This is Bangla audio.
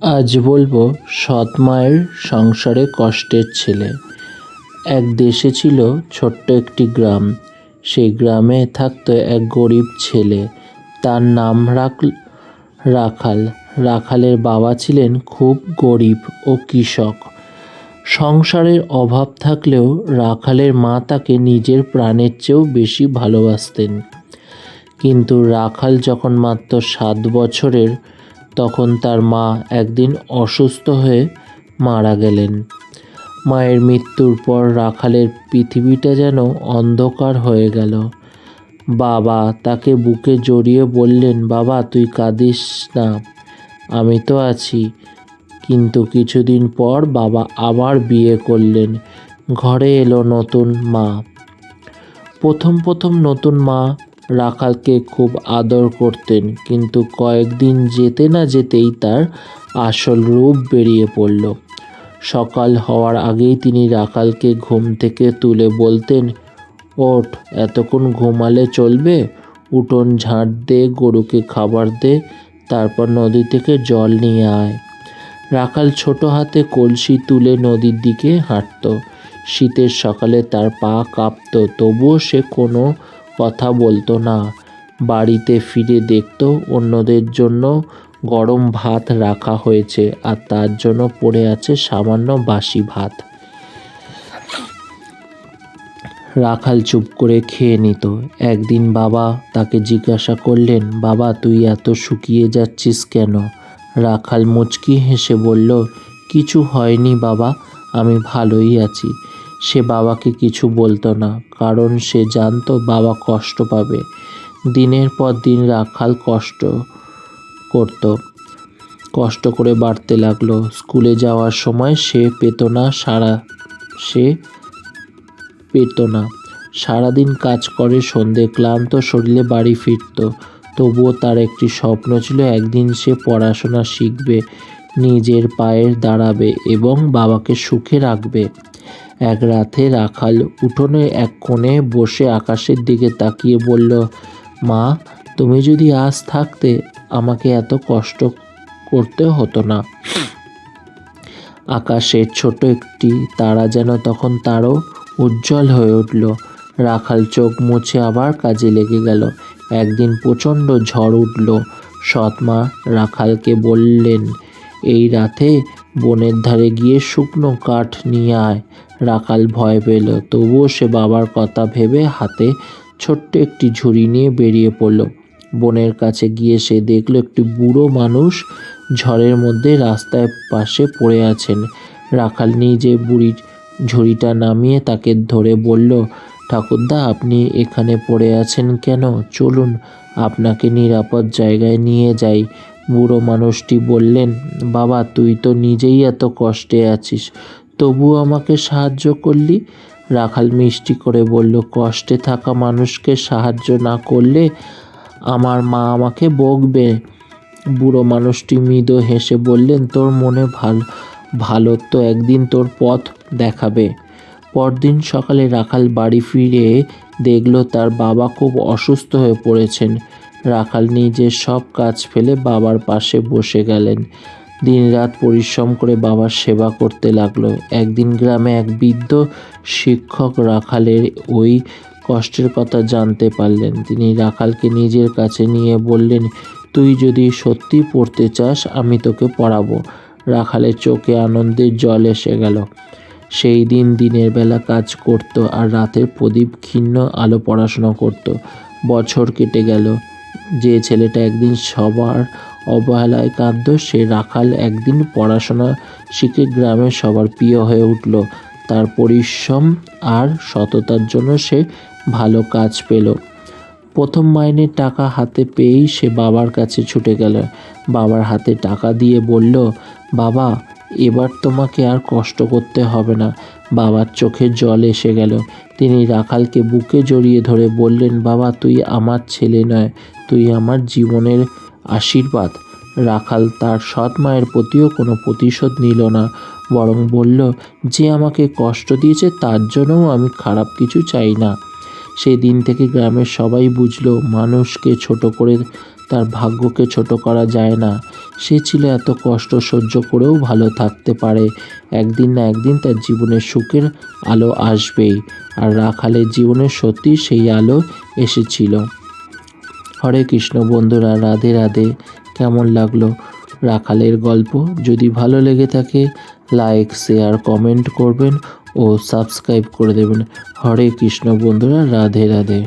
আজ বলবো সৎ মায়ের সংসারে কষ্টের ছেলে। এক দেশে ছিল ছোট্ট একটি গ্রাম। সেই গ্রামে থাকতো এক গরিব ছেলে। তার নাম রাখাল। রাখালের বাবা ছিলেন খুব গরিব ও কৃষক। সংসারের অভাব থাকলেও রাখালের মা তাকে নিজের প্রাণের চেয়েও বেশি ভালোবাসতেন। কিন্তু রাখাল যখন মাত্র 7 বছরের, তখন তার মা একদিন অসুস্থ হয়ে মারা গেলেন। মায়ের মৃত্যুর পর রাখালের পৃথিবীটা যেন অন্ধকার হয়ে গেল। বাবা তাকে বুকে জড়িয়ে বললেন, বাবা তুই কাঁদিস না, আমি তো আছি। কিন্তু কিছুদিন পর বাবা আবার বিয়ে করলেন। ঘরে এলো নতুন মা। প্রথম নতুন মা রাখালকে খুব আদর করতেন, কিন্তু কয়েকদিন যেতে না যেতেই তার আসল রূপ বেরিয়ে পড়ল। সকাল হওয়ার আগেই তিনি রাখালকে ঘুম থেকে তুলে বলতেন, ওঠ, এতক্ষণ ঘুমালে চলবে? উঠোন ঝাঁট দে, গরুকে খাবার দে, তারপর নদী থেকে জল নিয়ে আয়। রাখাল ছোট হাতে কলসি তুলে নদীর দিকে হাঁটত। শীতের সকালে তার পা কাঁপত, তবুও সে কোনো কথা বলতো না। বাড়িতে ফিরে দেখত অন্যদের জন্য গরম ভাত রাখা হয়েছে, আর তার জন্য পড়ে আছে সামান্য বাসি ভাত। রাখাল চুপ করে খেয়ে নিত। একদিন বাবা তাকে জিজ্ঞাসা করলেন, বাবা তুই এত শুকিয়ে যাচ্ছিস কেন? রাখাল মুচকি হেসে বলল, কিছু হয়নি বাবা, আমি ভালোই আছি। সে বাবাকে কিছু বলতো না, কারণ সে জানতো বাবা কষ্ট পাবে। দিনের পর দিন রাখাল কষ্ট করে বাড়তে লাগলো। স্কুলে যাওয়ার সময় সে পেত না। সারাদিন কাজ করে সন্ধে ক্লান্ত শরীরে বাড়ি ফিরত। তবুও তার একটি স্বপ্ন ছিল, একদিন সে পড়াশোনা শিখবে, নিজের পায়ে দাঁড়াবে এবং বাবাকে সুখে রাখবে। এক রাতে রাখাল উঠোনে এক কোণে বসে আকাশের দিকে তাকিয়ে বলল, মা, তুমি যদি আজ থাকতে আমাকে এত কষ্ট করতে হতো না। আকাশের ছোট একটি তারা যেন তখন তারও উজ্জ্বল হয়ে উঠল। রাখাল চোখ মুছে আবার কাজে লেগে গেল। একদিন প্রচণ্ড ঝড় উঠল। সৎমা রাখালকে বললেন, এই রাতে বনের ধারে গিয়ে শুকনো কাঠ নিয়ে আয়। রাখাল ভয় পেল, তবুও সে বাবার কথা ভেবে হাতে ছোট্ট একটি ঝুড়ি নিয়ে বেরিয়ে পড়ল। বনের কাছে গিয়ে সে দেখল একটি বুড়ো মানুষ ঝড়ের মধ্যে রাস্তার পাশে পড়ে আছেন। রাখাল নিজে বুড়ির ঝুড়িটা নামিয়ে তাকে ধরে বলল, ঠাকুরদা, আপনি এখানে পড়ে আছেন কেন? চলুন আপনাকে নিরাপদ জায়গায় নিয়ে যাই। বুড়ো মানুষটি বললেন, বাবা তুই তো নিজেই এত কষ্টে আছিস, তবু আমাকে সাহায্য করলি। রাখাল মিষ্টি করে বলল, কষ্টে থাকা মানুষকে সাহায্য না করলে আমার মা আমাকে বকবে। বুড়ো মানুষটি মৃদু হেসে বললেন, তোর মনে ভালো তো একদিন তোর পথ দেখাবে। পরদিন সকালে রাখাল বাড়ি ফিরে দেখল তার বাবা খুব অসুস্থ হয়ে পড়েছেন। রাখাল নিজের সব কাজ ফেলে বাবার পাশে বসে গেলেন। দিনরাত পরিশ্রম করে বাবার সেবা করতে লাগলো। একদিন গ্রামে এক বৃদ্ধ শিক্ষক রাখালের ওই কষ্টের কথা জানতে পারলেন। তিনি রাখালকে নিজের কাছে নিয়ে বললেন, তুই যদি সত্যি পড়তে চাস আমি তোকে পড়াবো। রাখালের চোখে আনন্দের জল এসে গেল। সেই দিন দিনের বেলা কাজ করত আর রাতের প্রদীপ ক্ষীণ আলো পড়াশোনা করত। বছর কেটে গেল। যে ছেলেটা একদিন সবার অবহেলায় কাঁদত, সে রাখাল একদিন পড়াশোনা শিখে গ্রামের সবার প্রিয় হয়ে উঠল। তার পরিশ্রম আর সততার জন্য সে ভালো কাজ পেল। প্রথম মাইনের টাকা হাতে পেয়েই সে বাবার কাছে ছুটে গেল। বাবার হাতে টাকা দিয়ে বলল, বাবা, এবার তোমাকে আর কষ্ট করতে হবে না। বাবার চোখে জল এসে গেল। তিনি রাখালকে বুকে জড়িয়ে ধরে বললেন, বাবা তুই আমার ছেলে নয়, তুই আমার জীবনের আশীর্বাদ। রাখাল তার সৎ মায়ের প্রতিও কোনো প্রতিশোধ নিল না, বরং বলল, যে আমাকে কষ্ট দিয়েছে তার জন্যও আমি খারাপ কিছু চাই না। সেই দিন থেকে গ্রামের সবাই বুঝলো, মানুষকে ছোট করে তার ভাগ্যকে ছোট করা যায় না। সে ছিল এত কষ্ট সহ্য করেও ভালো থাকতে পারে। একদিন না একদিন তার জীবনের সুখের আলো আসবেই। আর রাখালের জীবনে সত্যি সেই আলো এসেছিল। হরে কৃষ্ণ বন্ধুরা, রাধে রাধে। কেমন লাগলো রাখালের গল্প? যদি ভালো লেগে থাকে লাইক, শেয়ার, কমেন্ট করবেন ও সাবস্ক্রাইব করে দেবেন। হরে কৃষ্ণ বন্ধুরা, রাধে রাধে।